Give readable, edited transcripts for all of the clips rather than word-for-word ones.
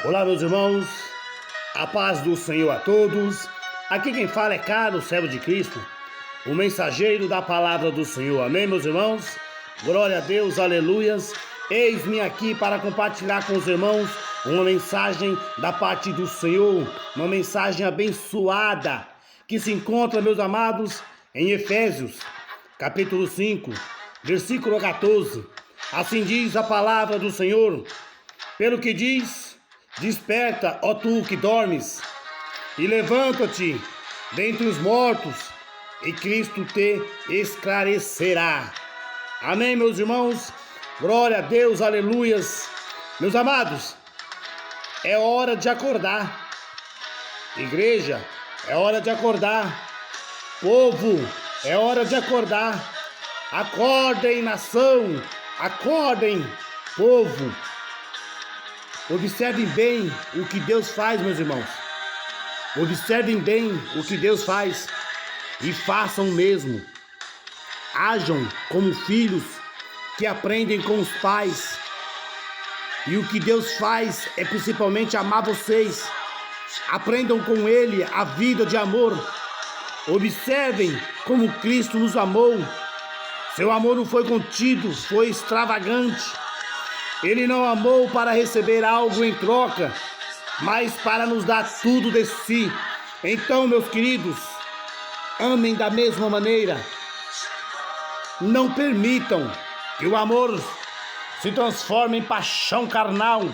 Olá, meus irmãos, a paz do Senhor a todos. Aqui quem fala é Carlos, servo de Cristo, o mensageiro da palavra do Senhor. Amém, meus irmãos? Glória a Deus, aleluias. Eis-me aqui para compartilhar com os irmãos uma mensagem da parte do Senhor, uma mensagem abençoada, que se encontra, meus amados, em Efésios, capítulo 5, versículo 14. Assim diz a palavra do Senhor, pelo que diz: desperta, ó tu que dormes, e levanta-te dentre os mortos, e Cristo te esclarecerá. Amém, meus irmãos? Glória a Deus, aleluias. Meus amados, é hora de acordar. Igreja, é hora de acordar. Povo, é hora de acordar. Acordem, nação, acordem, povo. Observem bem o que Deus faz, meus irmãos. Observem bem o que Deus faz e façam o mesmo. Ajam como filhos que aprendem com os pais. E o que Deus faz é principalmente amar vocês. Aprendam com Ele a vida de amor. Observem como Cristo nos amou. Seu amor não foi contido, foi extravagante. Ele não amou para receber algo em troca, mas para nos dar tudo de si. Então, meus queridos, amem da mesma maneira. Não permitam que o amor se transforme em paixão carnal.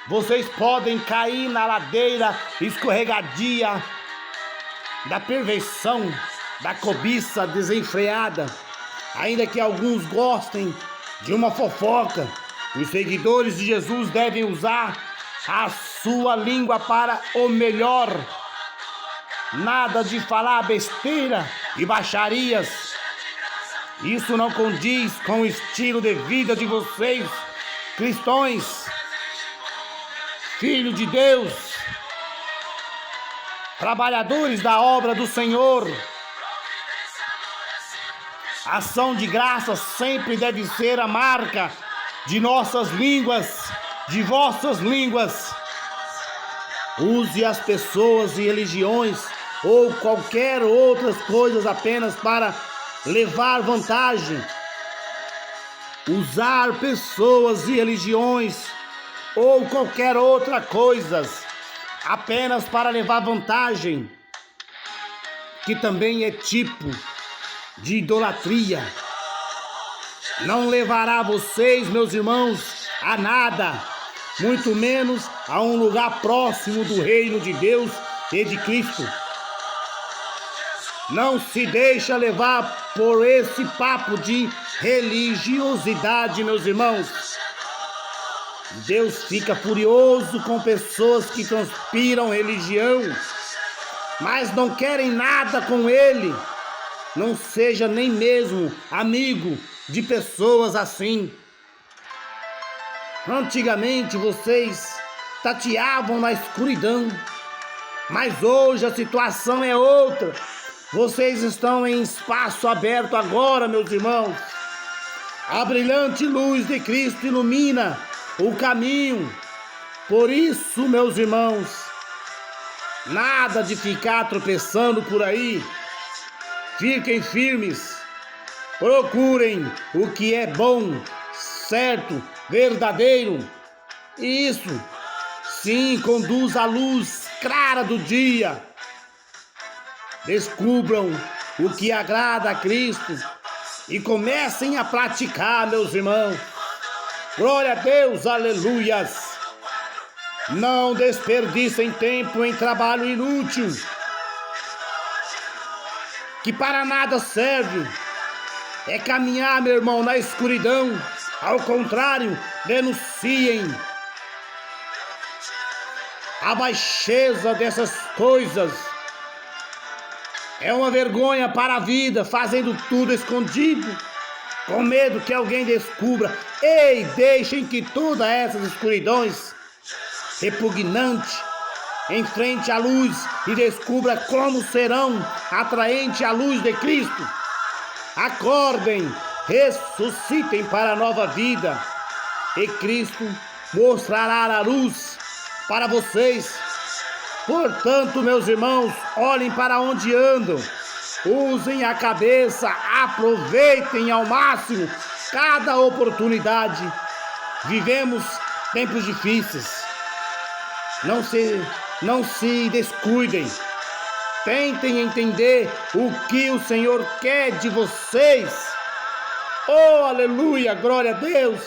Vocês podem cair na ladeira escorregadia da perversão, da cobiça desenfreada. Ainda que alguns gostem de uma fofoca, os seguidores de Jesus devem usar a sua língua para o melhor. Nada de falar besteira e baixarias. Isso não condiz com o estilo de vida de vocês, cristãos, filhos de Deus, trabalhadores da obra do Senhor. Ação de graça sempre deve ser a marca de nossas línguas, de vossas línguas. Use as pessoas e religiões ou qualquer outras coisas apenas para levar vantagem. Usar pessoas e religiões ou qualquer outra coisa apenas para levar vantagem, que também é tipo de idolatria. Não levará vocês, meus irmãos, a nada, muito menos a um lugar próximo do reino de Deus e de Cristo. Não se deixa levar por esse papo de religiosidade, meus irmãos. Deus fica furioso com pessoas que transpiram religião, mas não querem nada com Ele. Não seja nem mesmo amigo de pessoas assim. Antigamente vocês tateavam na escuridão, mas hoje a situação é outra. Vocês estão em espaço aberto agora, meus irmãos. A brilhante luz de Cristo ilumina o caminho. Por isso, meus irmãos, nada de ficar tropeçando por aí. Fiquem firmes. Procurem o que é bom, certo, verdadeiro. E isso, sim, conduz à luz clara do dia. Descubram o que agrada a Cristo e comecem a praticar, meus irmãos. Glória a Deus, aleluias. Não desperdicem tempo em trabalho inútil, que para nada serve. É caminhar, meu irmão, na escuridão. Ao contrário, denunciem a baixeza dessas coisas. É uma vergonha para a vida, fazendo tudo escondido, com medo que alguém descubra. Ei, deixem que todas essas escuridões repugnantes enfrente a luz e descubra como serão atraentes à luz de Cristo. Acordem, ressuscitem para a nova vida, e Cristo mostrará a luz para vocês. Portanto, meus irmãos, olhem para onde andam, usem a cabeça, aproveitem ao máximo cada oportunidade. Vivemos tempos difíceis. Não se descuidem. Tentem entender o que o Senhor quer de vocês. Oh, aleluia, glória a Deus.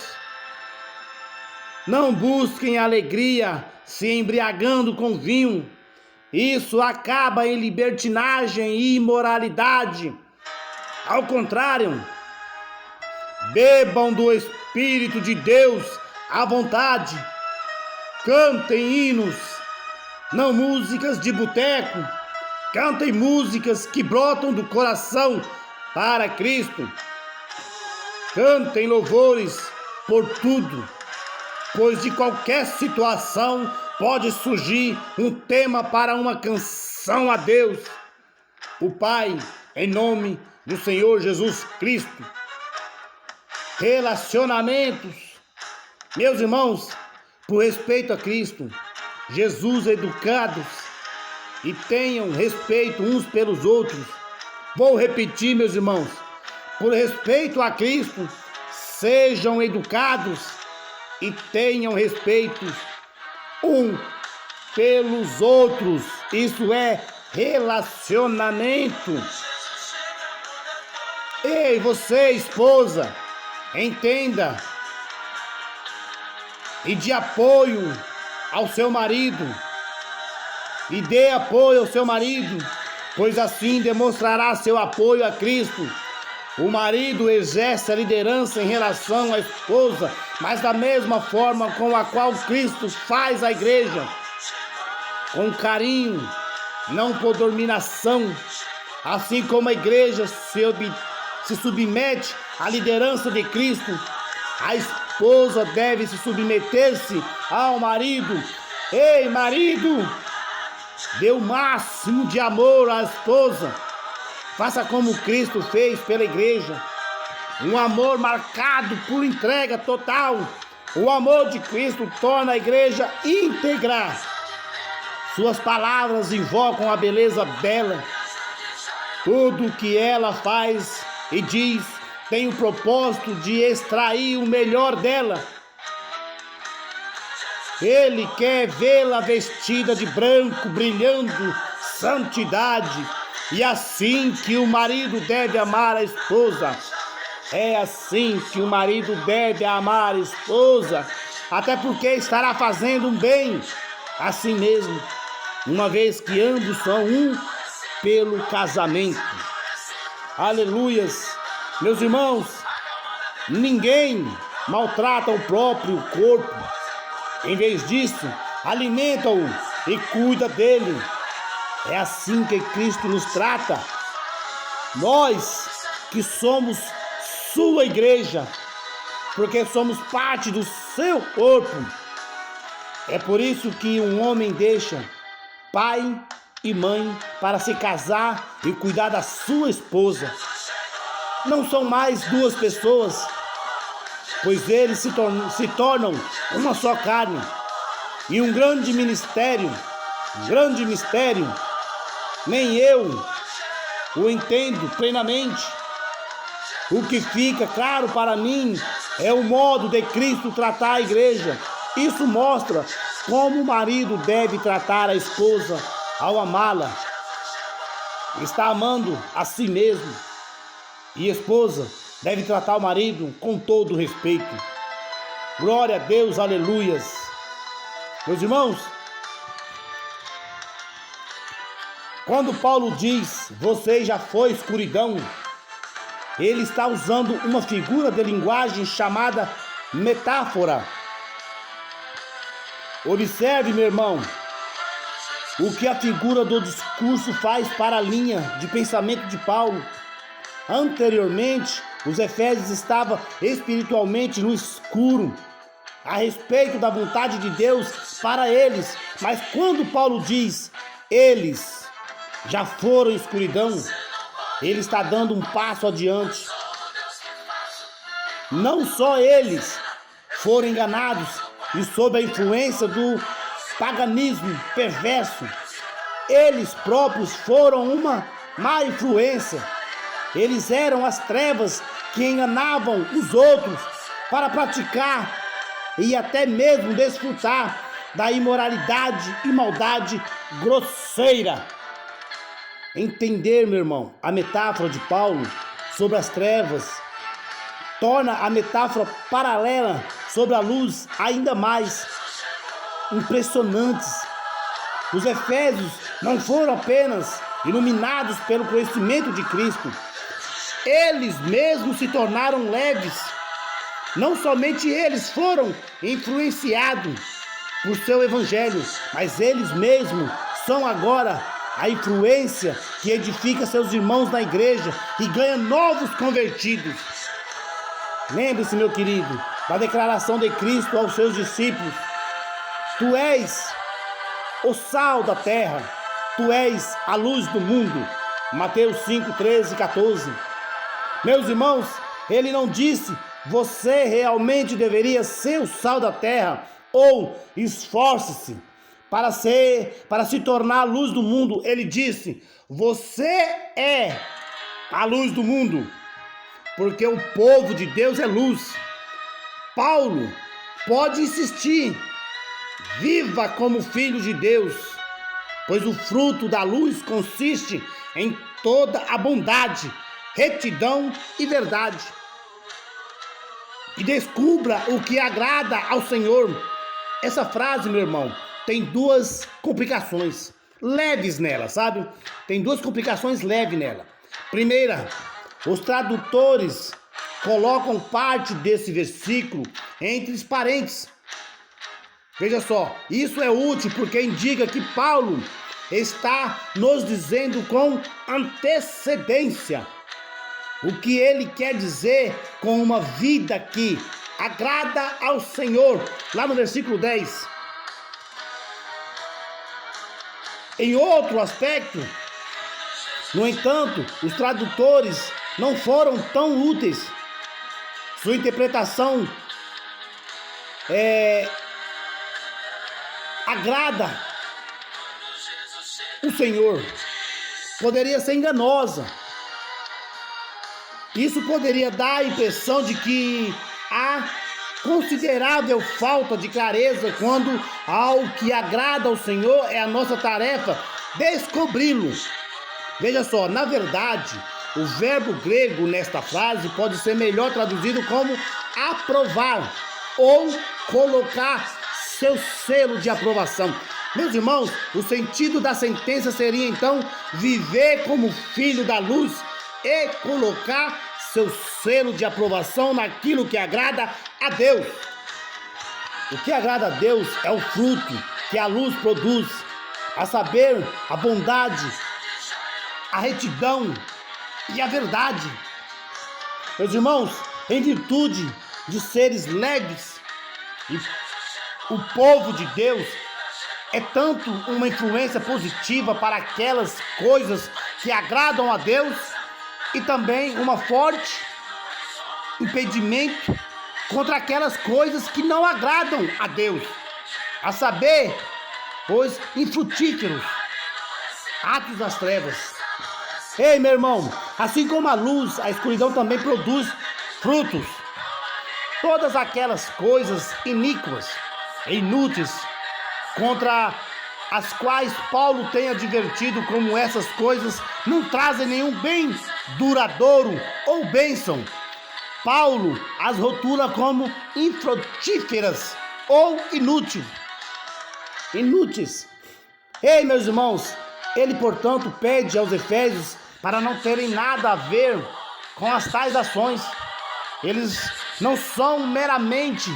Não busquem alegria se embriagando com vinho. Isso acaba em libertinagem e imoralidade. Ao contrário, bebam do Espírito de Deus à vontade. Cantem hinos, não músicas de boteco. Cantem músicas que brotam do coração para Cristo. Cantem louvores por tudo, pois de qualquer situação pode surgir um tema para uma canção a Deus, o Pai, em nome do Senhor Jesus Cristo. Relacionamentos, meus irmãos, por respeito a Cristo, Jesus, educados e tenham respeito uns pelos outros. Vou repetir, meus irmãos, por respeito a Cristo, sejam educados e tenham respeito um pelos outros. Isso é relacionamento. Ei, você, esposa, entenda e dê apoio ao seu marido. E dê apoio ao seu marido, pois assim demonstrará seu apoio a Cristo. O marido exerce a liderança em relação à esposa, mas da mesma forma com a qual Cristo faz a igreja, com carinho, não por dominação. Assim como a igreja se submete à liderança de Cristo, a esposa deve se submeter-se ao marido. Ei, marido, dê o máximo de amor à esposa. Faça como Cristo fez pela igreja. Um amor marcado por entrega total. O amor de Cristo torna a igreja íntegra. Suas palavras invocam a beleza dela. Tudo o que ela faz e diz tem o propósito de extrair o melhor dela. Ele quer vê-la vestida de branco, brilhando santidade. E assim que o marido deve amar a esposa. É assim que o marido deve amar a esposa. Até porque estará fazendo um bem a si mesmo, uma vez que ambos são um pelo casamento. Aleluias. Meus irmãos, ninguém maltrata o próprio corpo. Em vez disso, alimenta-o e cuida dele. É assim que Cristo nos trata. Nós que somos sua igreja, porque somos parte do seu corpo. É por isso que um homem deixa pai e mãe para se casar e cuidar da sua esposa. Não são mais duas pessoas, pois eles se tornam uma só carne. E um grande mistério, nem eu o entendo plenamente. O que fica claro para mim é o modo de Cristo tratar a igreja. Isso mostra como o marido deve tratar a esposa ao amá-la. Está amando a si mesmo. E a esposa deve tratar o marido com todo respeito. Glória a Deus, aleluias. Meus irmãos, quando Paulo diz, você já foi escuridão, ele está usando uma figura de linguagem chamada metáfora. Observe, meu irmão, o que a figura do discurso faz para a linha de pensamento de Paulo. Anteriormente, os efésios estavam espiritualmente no escuro, a respeito da vontade de Deus para eles. Mas quando Paulo diz, eles já foram escuridão, ele está dando um passo adiante. Não só eles foram enganados e sob a influência do paganismo perverso. Eles próprios foram uma má influência. Eles eram as trevas que enganavam os outros para praticar e até mesmo desfrutar da imoralidade e maldade grosseira. Entender, meu irmão, a metáfora de Paulo sobre as trevas torna a metáfora paralela sobre a luz ainda mais impressionantes. Os efésios não foram apenas iluminados pelo conhecimento de Cristo, eles mesmos se tornaram leves. Não somente eles foram influenciados por seu evangelho, mas eles mesmos são agora a influência que edifica seus irmãos na igreja e ganha novos convertidos. Lembre-se, meu querido, da declaração de Cristo aos seus discípulos: Tu és o sal da terra, tu és a luz do mundo. Mateus 5, 13 e 14. Meus irmãos, ele não disse: você realmente deveria ser o sal da terra, ou esforce-se para se tornar a luz do mundo. Ele disse: você é a luz do mundo, porque o povo de Deus é luz. Paulo pode insistir: viva como filho de Deus, pois o fruto da luz consiste em toda a bondade, retidão e verdade. E descubra o que agrada ao Senhor. Essa frase, meu irmão, tem duas complicações leves nela, sabe? Tem duas complicações leves nela. Primeira, os tradutores colocam parte desse versículo entre os parênteses. Veja só, isso é útil porque indica que Paulo está nos dizendo com antecedência o que ele quer dizer com uma vida que agrada ao Senhor, lá no versículo 10. Em outro aspecto, no entanto, os tradutores não foram tão úteis. Sua interpretação agrada o Senhor poderia ser enganosa. Isso poderia dar a impressão de que há considerável falta de clareza quando ao que agrada ao Senhor é a nossa tarefa descobri-lo. Veja só, na verdade, o verbo grego nesta frase pode ser melhor traduzido como aprovar ou colocar seu selo de aprovação. Meus irmãos, o sentido da sentença seria então viver como filho da luz e colocar seu selo de aprovação naquilo que agrada a Deus. O que agrada a Deus é o fruto que a luz produz, a saber, a bondade, a retidão e a verdade. Meus irmãos, em virtude de seres leves, o povo de Deus é tanto uma influência positiva para aquelas coisas que agradam a Deus e também uma forte impedimento contra aquelas coisas que não agradam a Deus, a saber, os infrutíferos atos das trevas. Ei, meu irmão, assim como a luz, a escuridão também produz frutos. Todas aquelas coisas iníquas e inúteis contra as quais Paulo tem advertido, como essas coisas não trazem nenhum bem duradouro ou bênção, Paulo as rotula como infrutíferas ou inúteis. Ei, meus irmãos, ele, portanto, pede aos efésios para não terem nada a ver com as tais ações. Eles não são meramente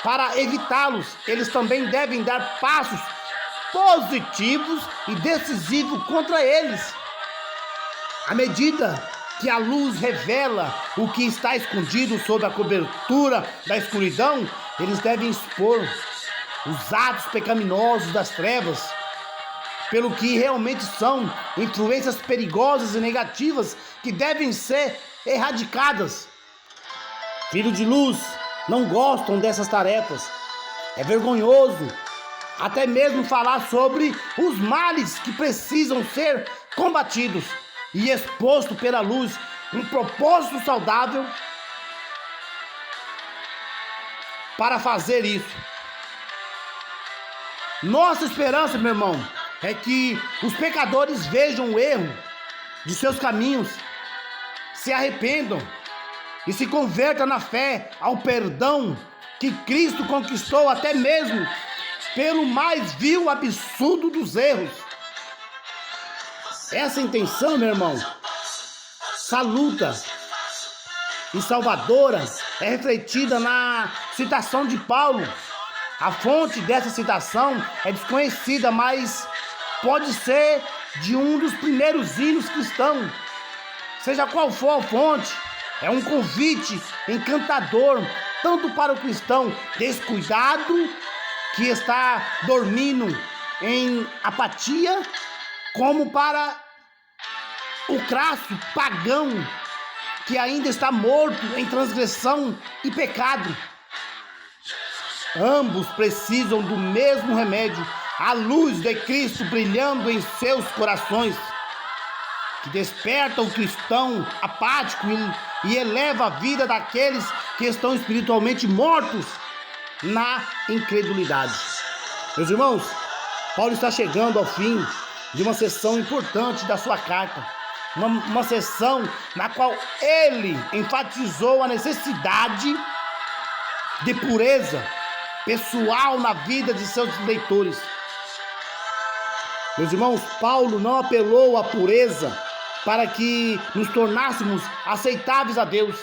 para evitá-los, eles também devem dar passos positivos e decisivos contra eles. À medida que a luz revela o que está escondido sob a cobertura da escuridão, eles devem expor os atos pecaminosos das trevas pelo que realmente são, influências perigosas e negativas que devem ser erradicadas. Filhos de luz não gostam dessas tarefas. É vergonhoso até mesmo falar sobre os males que precisam ser combatidos e exposto pela luz, um propósito saudável para fazer isso. Nossa esperança, meu irmão, é que os pecadores vejam o erro de seus caminhos, se arrependam e se convertam na fé ao perdão que Cristo conquistou até mesmo pelo mais vil absurdo dos erros. Essa intenção, meu irmão, saluta e salvadora é refletida na citação de Paulo. A fonte dessa citação é desconhecida, mas pode ser de um dos primeiros hinos cristãos. Seja qual for a fonte, é um convite encantador, tanto para o cristão descuidado, que está dormindo em apatia, como para o crasso pagão, que ainda está morto em transgressão e pecado. Ambos precisam do mesmo remédio, a luz de Cristo brilhando em seus corações, que desperta o cristão apático e eleva a vida daqueles que estão espiritualmente mortos na incredulidade. Meus irmãos, Paulo está chegando ao fim de uma sessão importante da sua carta, uma sessão na qual ele enfatizou a necessidade de pureza pessoal na vida de seus leitores. Meus irmãos, Paulo não apelou à pureza para que nos tornássemos aceitáveis a Deus,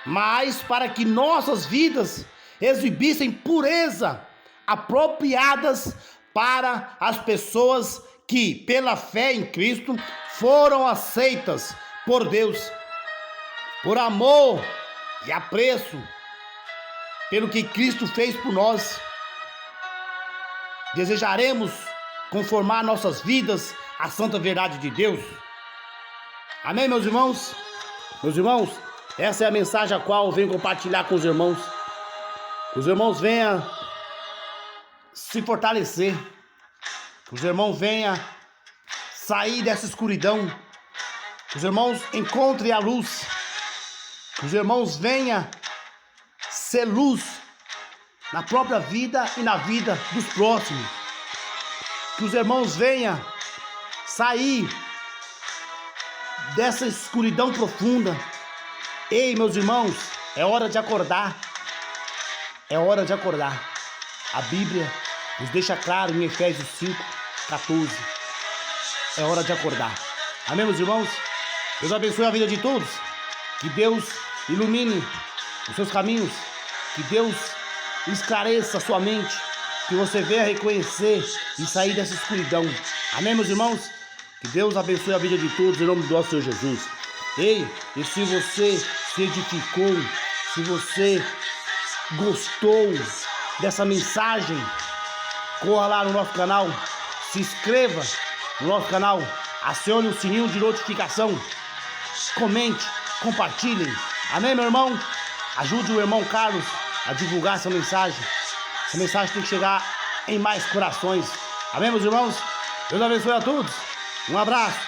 mas para que nossas vidas exibissem pureza apropriadas para as pessoas que, pela fé em Cristo, foram aceitas por Deus, por amor e apreço pelo que Cristo fez por nós. Desejaremos conformar nossas vidas à santa verdade de Deus. Amém, meus irmãos? Meus irmãos, essa é a mensagem a qual eu venho compartilhar com os irmãos. Que os irmãos venham se fortalecer. Que os irmãos venham sair dessa escuridão. Que os irmãos encontrem a luz. Que os irmãos venham ser luz na própria vida e na vida dos próximos. Que os irmãos venham sair dessa escuridão profunda. Ei, meus irmãos, é hora de acordar. É hora de acordar. A Bíblia nos deixa claro em Efésios 5:14. É hora de acordar. Amém, meus irmãos? Deus abençoe a vida de todos. Que Deus ilumine os seus caminhos. Que Deus esclareça a sua mente. Que você venha reconhecer e sair dessa escuridão. Amém, meus irmãos? Que Deus abençoe a vida de todos em nome do nosso Senhor Jesus. Ei, e se você se edificou, se você gostou dessa mensagem, corra lá no nosso canal, se inscreva no nosso canal, acione o sininho de notificação, comente, compartilhem. Amém, meu irmão? Ajude o irmão Carlos a divulgar essa mensagem. Essa mensagem tem que chegar em mais corações. Amém, meus irmãos? Deus abençoe a todos. Um abraço.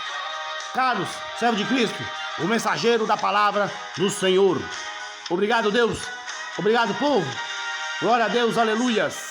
Carlos, servo de Cristo, o mensageiro da palavra do Senhor. Obrigado, Deus. Obrigado, povo. Glória a Deus, aleluias.